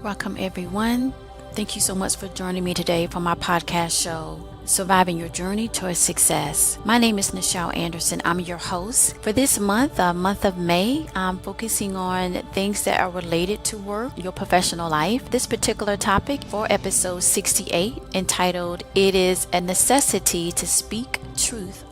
Welcome, everyone. Thank you so much for joining me today for my podcast show, Surviving Your Journey Towards Success. My name is Nichel Anderson. I'm your host. For this month, month of May, I'm focusing on things that are related to work, your professional life. This particular topic for episode 68, entitled, It is a Necessity to Speak Truth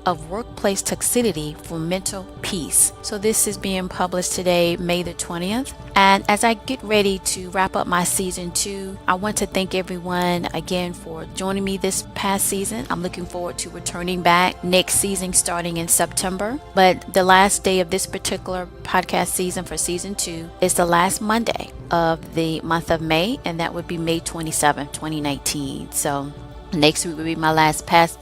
of Workplace Toxicity for Mental Peace. So this is being published today, May the 20th. And as I get ready to wrap up my season 2, I want to thank everyone again for joining me this past season. I'm looking forward to returning back next season starting in September. But the last day of this particular podcast season for season 2 is the last Monday of the month of May, and that would be May 27th, 2019. So next week will be my last podcast.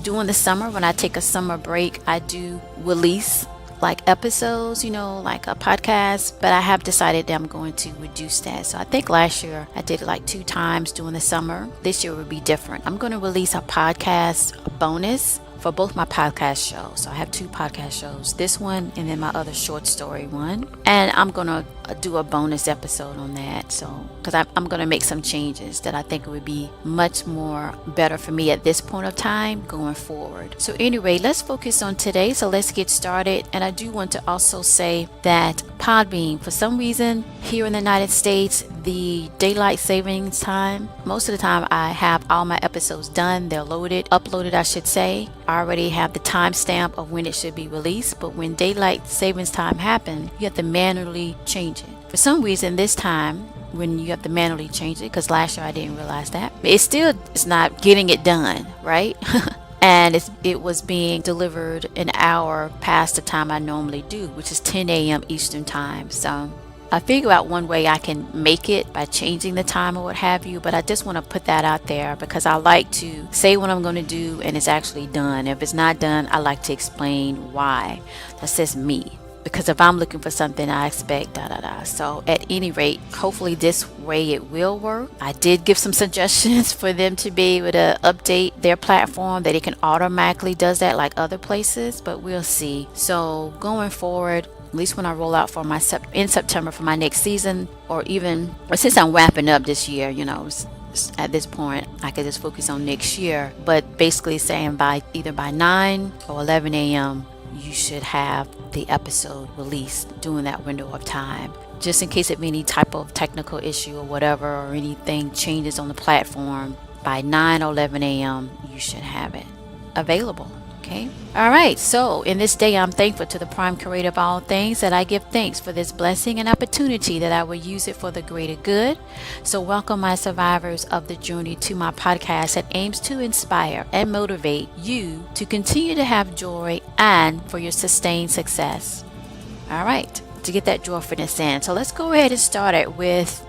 During the summer, when I take a summer break, I do release like episodes, like a podcast, but I have decided that I'm going to reduce that. So I think last year I did it like 2 times during the summer. This year will be different. I'm going to release a podcast bonus for both my podcast shows. So I have 2 podcast shows, this one and then my other short story one. And I'm going to do a bonus episode on that. So, because I'm going to make some changes that I think would be much more better for me at this point of time going forward. So anyway, let's focus on today. So let's get started. And I do want to also say that Podbean, for some reason here in the United States, the daylight savings time, most of the time I have all my episodes done. They're uploaded, I should say. I already have the timestamp of when it should be released, but when daylight savings time happens, you have to manually change it. For some reason this time, when you have to manually change it, because last year I didn't realize that, it's not getting it done, right? And it was being delivered an hour past the time I normally do, which is 10 a.m. Eastern time. So I figure out one way I can make it by changing the time or what have you, but I just want to put that out there because I like to say what I'm going to do and it's actually done. If it's not done, I like to explain why. That's just me. Because if I'm looking for something, I expect So at any rate, hopefully this way it will work. I did give some suggestions for them to be able to update their platform, that it can automatically does that like other places, but we'll see. So going forward, at least when I roll out for in September for my next season, or since I'm wrapping up this year, at this point I could just focus on next year, but basically saying either by 9 or 11 a.m. you should have the episode released during that window of time, just in case of any type of technical issue or whatever, or anything changes on the platform. By 9 or 11 a.m. you should have it available. Okay. All right. So in this day, I'm thankful to the prime creator of all things, that I give thanks for this blessing and opportunity, that I will use it for the greater good. So welcome, my survivors of the journey, to my podcast that aims to inspire and motivate you to continue to have joy and for your sustained success. All right. To get that joyfulness in. So let's go ahead and start it with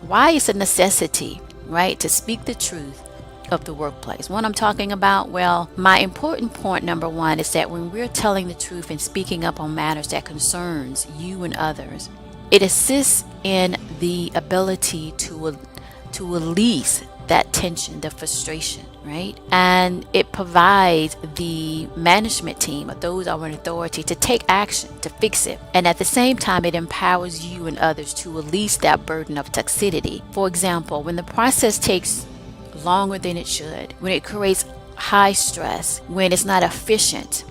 why it's a necessity, right, to speak the truth of the workplace. What I'm talking about, well, my important point number 1 is that when we're telling the truth and speaking up on matters that concerns you and others, it assists in the ability to release that tension, the frustration, right? And it provides the management team or those who are in authority to take action to fix it. And at the same time, it empowers you and others to release that burden of toxicity. For example, when the process takes longer than it should, when it creates high stress, when it's not efficient,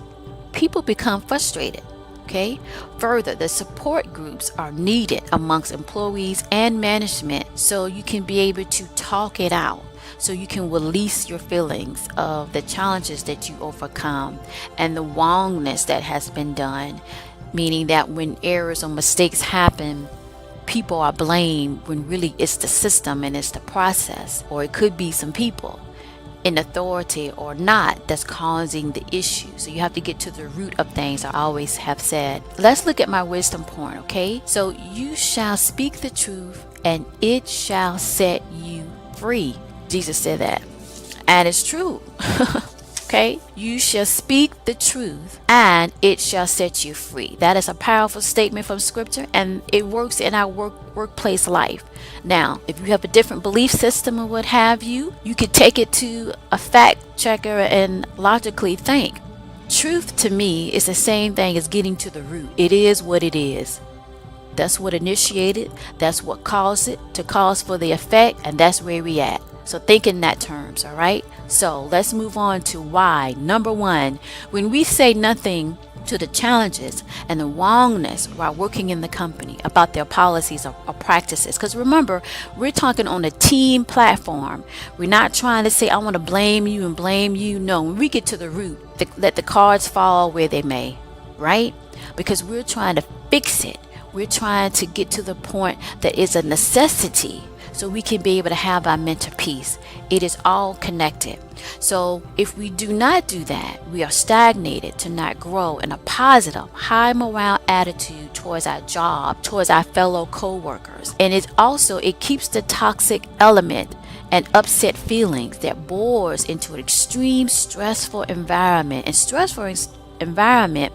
people become frustrated. Okay. Further, the support groups are needed amongst employees and management, so you can be able to talk it out, so you can release your feelings of the challenges that you overcome and the wrongness that has been done, meaning that when errors or mistakes happen, people are blamed when really it's the system and it's the process, or it could be some people in authority or not that's causing the issue. So you have to get to the root of things. I always have said, let's look at my wisdom point. Okay, so you shall speak the truth and it shall set you free. Jesus said that, and it's true. Okay, you shall speak the truth and it shall set you free. That is a powerful statement from scripture, and it works in our workplace life. Now, if you have a different belief system or what have you, you could take it to a fact checker and logically think. Truth to me is the same thing as getting to the root. It is what it is. That's what initiated, that's what caused it to cause for the effect, and that's where we at. So think in that terms, all right? So let's move on to why. Number one, when we say nothing to the challenges and the wrongness while working in the company about their policies or practices, because remember, we're talking on a team platform. We're not trying to say, I want to blame you and blame you. No, when we get to the root, let the cards fall where they may, right? Because we're trying to fix it. We're trying to get to the point that is a necessity so we can be able to have our mental peace. It is all connected. So if we do not do that, we are stagnated to not grow in a positive, high morale attitude towards our job, towards our fellow co-workers. And it keeps the toxic element and upset feelings that bores into an extreme stressful environment. And stressful environment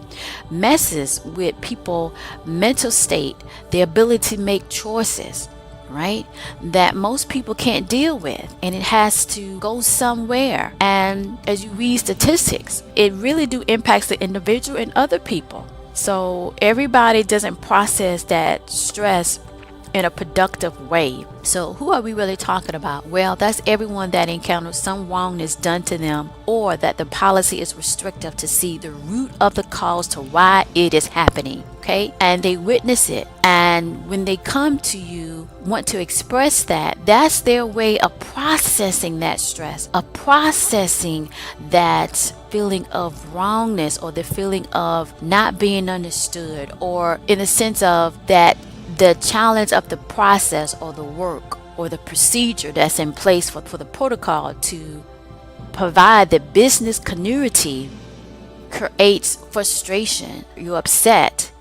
messes with people's mental state, their ability to make choices, right, that most people can't deal with, and it has to go somewhere. And as you read statistics, it really do impacts the individual and other people. So everybody doesn't process that stress in a productive way. So who are we really talking about? Well, that's everyone that encounters some wrongness done to them, or that the policy is restrictive to see the root of the cause to why it is happening. Okay, and they witness it, and when they come to you, want to express that, that's their way of processing that stress, of processing that feeling of wrongness, or the feeling of not being understood, or in the sense of that the challenge of the process or the work or the procedure that's in place for the protocol to provide the business continuity creates frustration. You're upset.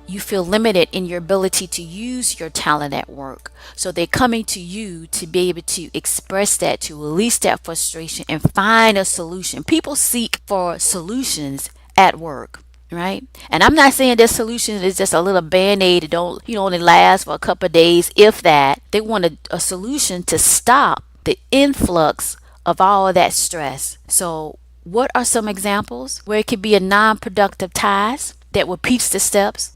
You feel limited in your ability to use your talent at work. So they're coming to you to be able to express that, to release that frustration and find a solution. People seek for solutions at work, right? And I'm not saying this solution is just a little band-aid. It don't, only last for a couple of days, if that. They want a solution to stop the influx of all of that stress. So what are some examples where it could be a non-productive task that repeats the steps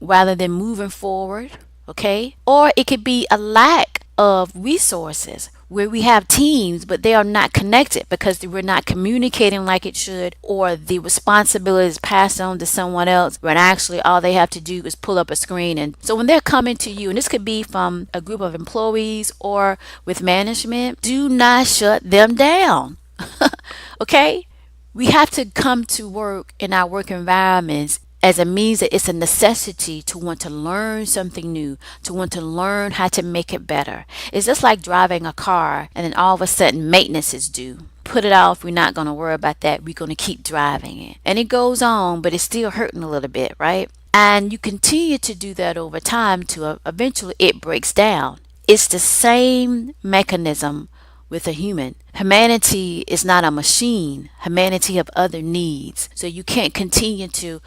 rather than moving forward? Okay, or it could be a lack of resources where we have teams but they are not connected because we're not communicating like it should, or the responsibility is passed on to someone else when actually all they have to do is pull up a screen. And so when they're coming to you, and this could be from a group of employees or with management, do not shut them down. Okay, we have to come to work in our work environments as a means that it's a necessity to want to learn something new, to want to learn how to make it better. It's just like driving a car and then all of a sudden maintenance is due. Put it off, we're not going to worry about that. We're going to keep driving it. And it goes on, but it's still hurting a little bit, right? And you continue to do that over time to eventually it breaks down. It's the same mechanism with a human. Humanity is not a machine. Humanity have other needs. So you can't continue to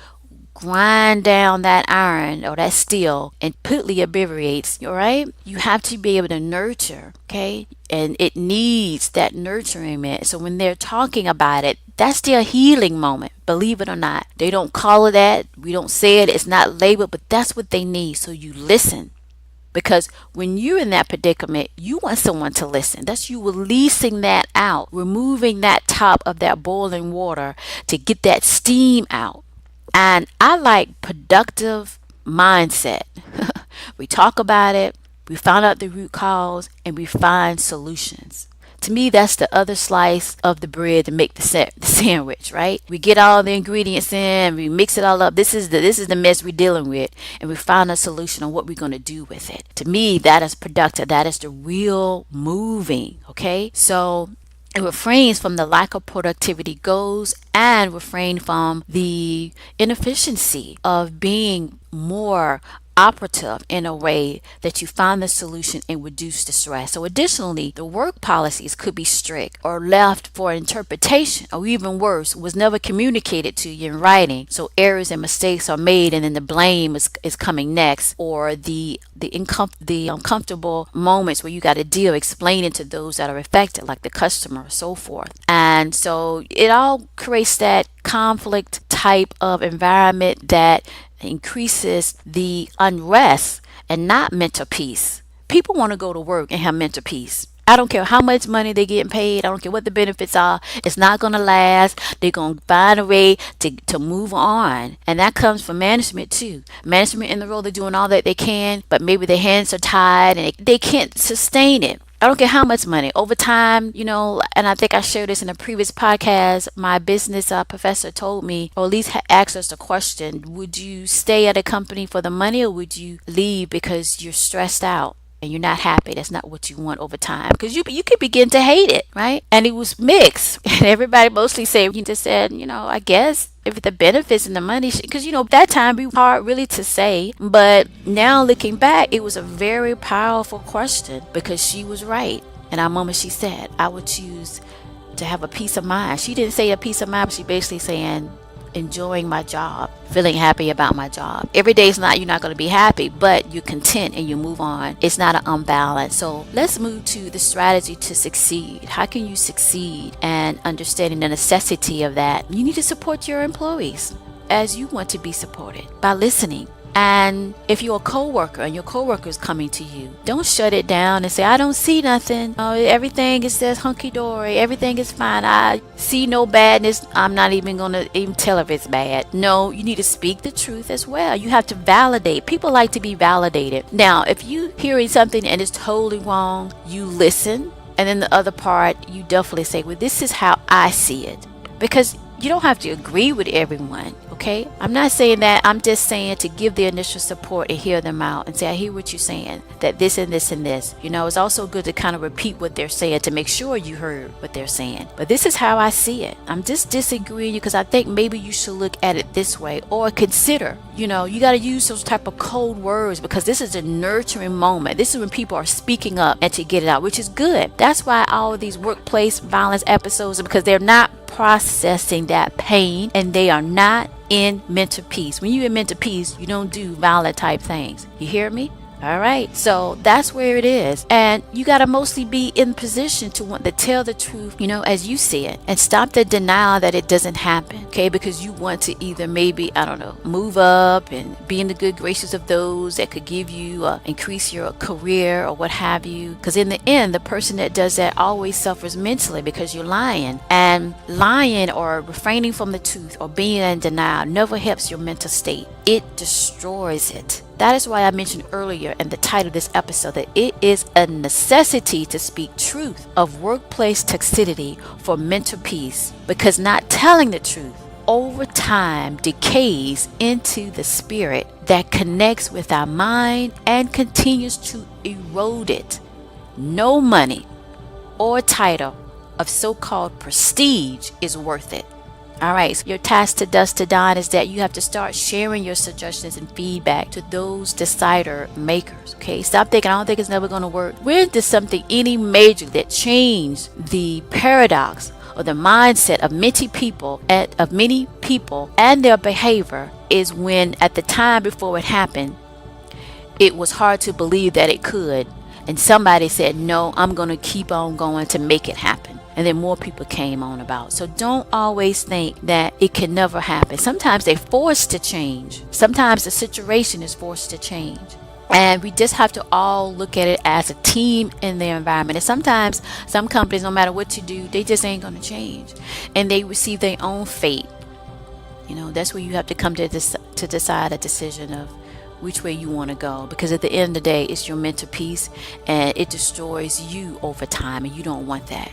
grind down that iron or that steel and completely obliterates, all right? You have to be able to nurture, okay? And it needs that nurturing. So when they're talking about it, that's their healing moment, believe it or not. They don't call it that. We don't say it. It's not labeled, but that's what they need. So you listen. Because when you're in that predicament, you want someone to listen. That's you releasing that out, removing that top of that boiling water to get that steam out. And I like productive mindset. We talk about it, we find out the root cause, and we find solutions. To me, that's the other slice of the bread to make the sandwich, right? We get all the ingredients in, we mix it all up. This is the mess we're dealing with, and we find a solution on what we're going to do with it. To me, that is productive. That is the real moving, okay? So it refrains from the lack of productivity goals and refrain from the inefficiency of being more operative in a way that you find the solution and reduce the stress. So additionally, the work policies could be strict or left for interpretation, or even worse, was never communicated to you in writing. So errors and mistakes are made, and then the blame is coming next, or the uncomfortable moments where you got to deal explaining to those that are affected, like the customer or so forth. And so it all creates that conflict type of environment that increases the unrest and not mental peace. People want to go to work and have mental peace. I don't care how much money they're getting paid. I don't care what the benefits are. It's not going to last. They're going to find a way to move on. And that comes from management too. Management in the role, they're doing all that they can, but maybe their hands are tied and they can't sustain it. I don't care how much money. Over time, and I think I shared this in a previous podcast, my business professor told me, or at least asked us the question, would you stay at a company for the money or would you leave because you're stressed out? And you're not happy. That's not what you want over time, because you could begin to hate it, right? And it was mixed. And everybody mostly said, he just said, I guess if the benefits and the money, because that time it was hard really to say, but now looking back, it was a very powerful question because she was right. And our moment she said, I would choose to have a peace of mind. She didn't say a peace of mind, but she basically saying enjoying my job, feeling happy about my job. Every day you're not going to be happy, but you're content and you move on. It's not an unbalance. So let's move to the strategy to succeed. How can you succeed? And understanding the necessity of that. You need to support your employees as you want to be supported by listening. And if you're a coworker and your coworker is coming to you, don't shut it down and say, I don't see nothing. Oh, everything is just hunky-dory. Everything is fine. I see no badness. I'm not even going to even tell if it's bad. No, you need to speak the truth as well. You have to validate. People like to be validated. Now, if you hearing something and it's totally wrong, you listen. And then the other part, you definitely say, well, this is how I see it. Because you don't have to agree with everyone, okay? I'm not saying that. I'm just saying to give the initial support and hear them out and say, I hear what you're saying, that this and this and this. It's also good to kind of repeat what they're saying to make sure you heard what they're saying. But this is how I see it. I'm just disagreeing because I think maybe you should look at it this way or consider. You got to use those type of cold words because this is a nurturing moment. This is when people are speaking up and to get it out, which is good. That's why all of these workplace violence episodes, because they're not processing that pain and they are not in mental peace. When you're in mental peace, you don't do violent type things. You hear me? All right. So that's where it is. And you got to mostly be in position to want to tell the truth, as you see it, and stop the denial that it doesn't happen. Okay. Because you want to either maybe, move up and be in the good graces of those that could give you, increase your career or what have you. Because in the end, the person that does that always suffers mentally because you're lying. And lying or refraining from the truth or being in denial never helps your mental state. It destroys it. That is why I mentioned earlier in the title of this episode that it is a necessity to speak truth of workplace toxicity for mental peace, because not telling the truth over time decays into the spirit that connects with our mind and continues to erode it. No money or title of so-called prestige is worth it. All right, so your task to Dusk to Dawn is that you have to start sharing your suggestions and feedback to those decider makers, okay? Stop thinking, I don't think it's never going to work. When does something any major that changed the paradox or the mindset of many people and their behavior is when at the time before it happened, it was hard to believe that it could. And somebody said, no, I'm going to keep on going to make it happen. And then more people came on about. So don't always think that it can never happen. Sometimes they're forced to change. Sometimes the situation is forced to change. And we just have to all look at it as a team in their environment. And sometimes some companies, no matter what you do, they just ain't going to change. And they receive their own fate. That's where you have to come to decide a decision of which way you want to go, because at the end of the day, it's your mental peace and it destroys you over time, and you don't want that.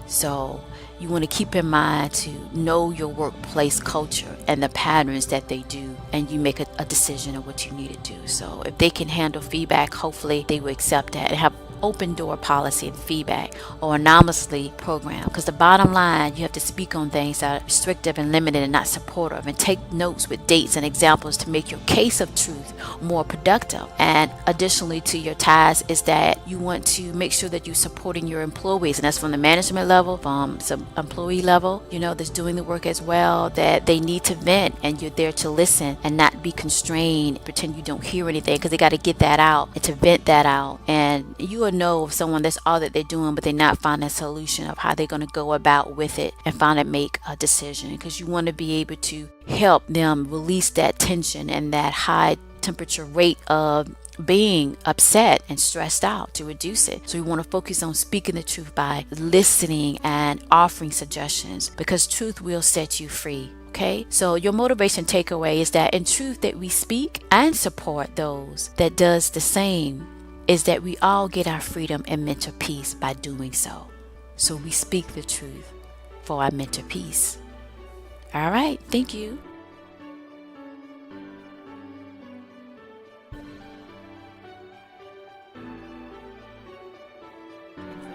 So you want to keep in mind to know your workplace culture and the patterns that they do, and you make a decision of what you need to do. So if they can handle feedback, hopefully they will accept that and have open door policy and feedback or anonymously program. Because the bottom line, you have to speak on things that are restrictive and limited and not supportive, and take notes with dates and examples to make your case of truth more productive. And additionally to your task is that you want to make sure that you're supporting your employees, and that's from the management level, from some employee level, that's doing the work as well, that they need to vent and you're there to listen and not be constrained, pretend you don't hear anything, because they got to get that out and to vent that out. And you will know if someone, that's all that they're doing, but they're not finding a solution of how they're going to go about with it and finally make a decision, because you want to be able to help them release that tension and that high temperature rate of being upset and stressed out, to reduce it. So we want to focus on speaking the truth by listening and offering suggestions, because truth will set you free. Okay, so your motivation takeaway is that in truth that we speak and support those that does the same, is that we all get our freedom and mental peace by doing so. So we speak the truth for our mental peace. All right, thank you.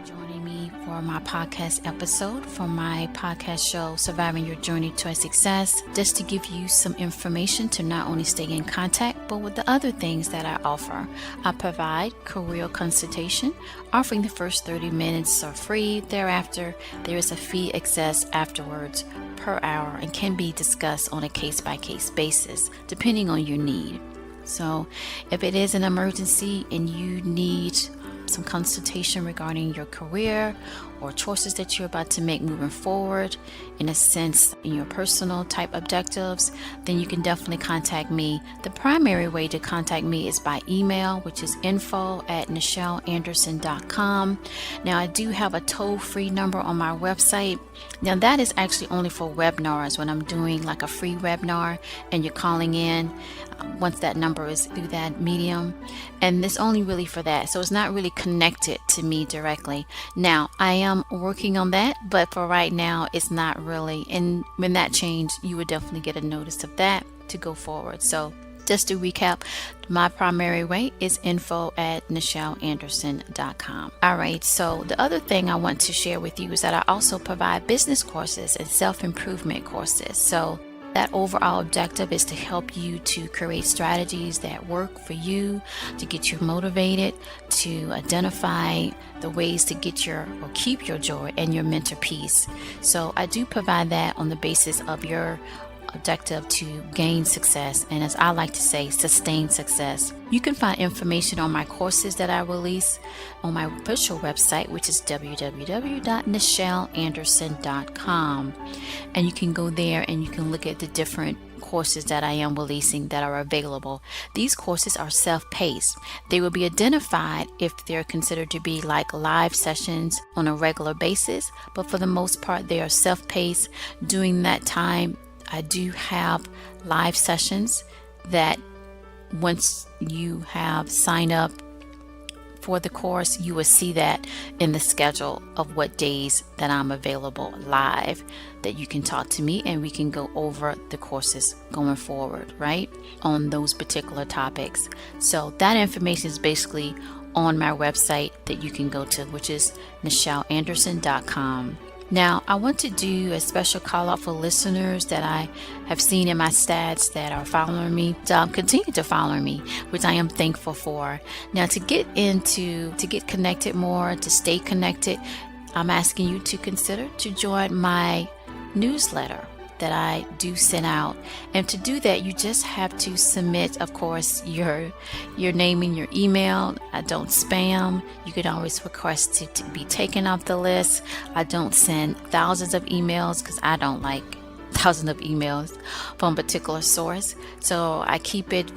Joining me for my podcast episode from my podcast show, Surviving Your Journey to Success, just to give you some information to not only stay in contact, but with the other things that I offer. I provide career consultation, offering the first 30 minutes are free. Thereafter, there is a fee access afterwards per hour and can be discussed on a case-by-case basis, depending on your need. So if it is an emergency and you need some consultation regarding your career or choices that you're about to make moving forward, in a sense, in your personal type objectives, then you can definitely contact me. The primary way to contact me is by email, which is info@nichelanderson.com. Now, I do have a toll-free number on my website. Now, that is actually only for webinars, when I'm doing like a free webinar and you're calling in, once that number is through that medium, and it's only really for that, so it's not really connected to me directly. Now, I am working on that, but for right now it's not really, and when that changes, you would definitely get a notice of that to go forward. So just to recap, my primary way is info@nichelanderson.com. All right, so the other thing I want to share with you is that I also provide business courses and self-improvement courses. So that overall objective is to help you to create strategies that work for you, to get you motivated, to identify the ways to get your or keep your joy and your mental peace. So I do provide that on the basis of your objective to gain success, and as I like to say, sustain success. You can find information on my courses that I release on my official website, which is www.nichelanderson.com, and you can go there and you can look at the different courses that I am releasing that are available. These courses are self-paced. They will be identified if they're considered to be like live sessions on a regular basis, but for the most part they are self-paced. During that time, I do have live sessions that once you have signed up for the course, you will see that in the schedule of what days that I'm available live, that you can talk to me and we can go over the courses going forward, right, on those particular topics. So that information is basically on my website that you can go to, which is nichelanderson.com. Now, I want to do a special call out for listeners that I have seen in my stats that are following me, continue to follow me, which I am thankful for. Now, to get connected more, to stay connected, I'm asking you to consider to join my newsletter that I do send out. And to do that, you just have to submit, of course, your name and your email. I don't spam. You could always request to be taken off the list. I don't send thousands of emails because I don't like thousands of emails from a particular source. So I keep it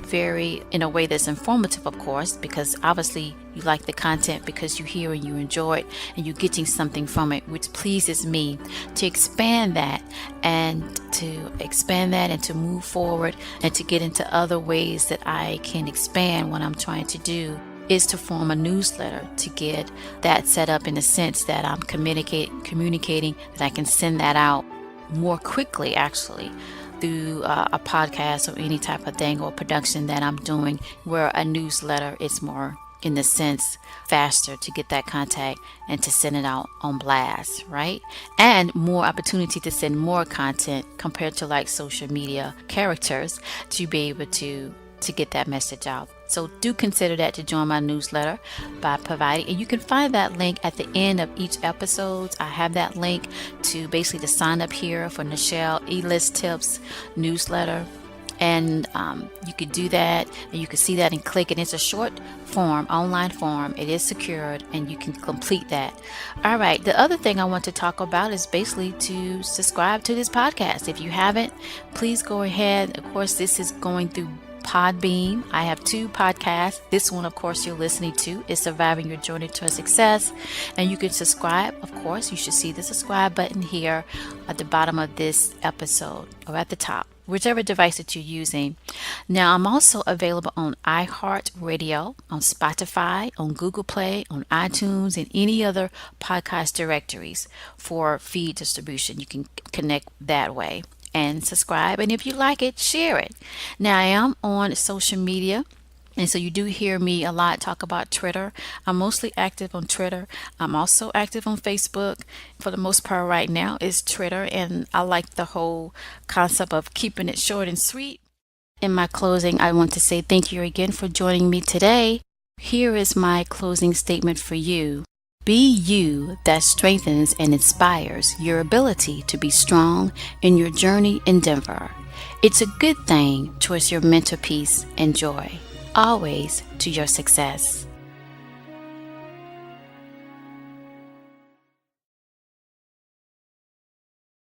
in a way that's informative, of course, because obviously you like the content because you hear and you enjoy it and you're getting something from it, which pleases me. To expand that and to move forward and to get into other ways that I can expand what I'm trying to do is to form a newsletter, to get that set up in the sense that I'm communicating that I can send that out more quickly, actually, through a podcast or any type of thing or production that I'm doing, where a newsletter is more, in the sense, faster to get that contact and to send it out on blast, right? And more opportunity to send more content compared to like social media characters to be able to get that message out. So do consider that to join my newsletter by providing, and you can find that link at the end of each episode. I have that link to basically to sign up here for Nichel E-List Tips newsletter. And you could do that, and you can see that and click it. It's a short form, online form. It is secured, and you can complete that. All right, the other thing I want to talk about is basically to subscribe to this podcast. If you haven't, please go ahead. Of course, this is going through Podbeam. I have 2 podcasts. This one, of course, you're listening to is Surviving Your Journey Towards Success. And you can subscribe. Of course, you should see the subscribe button here at the bottom of this episode or at the top, whichever device that you're using. Now, I'm also available on iHeartRadio, on Spotify, on Google Play, on iTunes, and any other podcast directories for feed distribution. You can connect that way and subscribe. And if you like it, share it. Now, I am on social media. And so you do hear me a lot talk about Twitter. I'm mostly active on Twitter. I'm also active on Facebook. For the most part right now is Twitter. And I like the whole concept of keeping it short and sweet. In my closing, I want to say thank you again for joining me today. Here is my closing statement for you. Be you that strengthens and inspires your ability to be strong in your journey endeavor. It's a good thing towards your mental peace and joy, always to your success.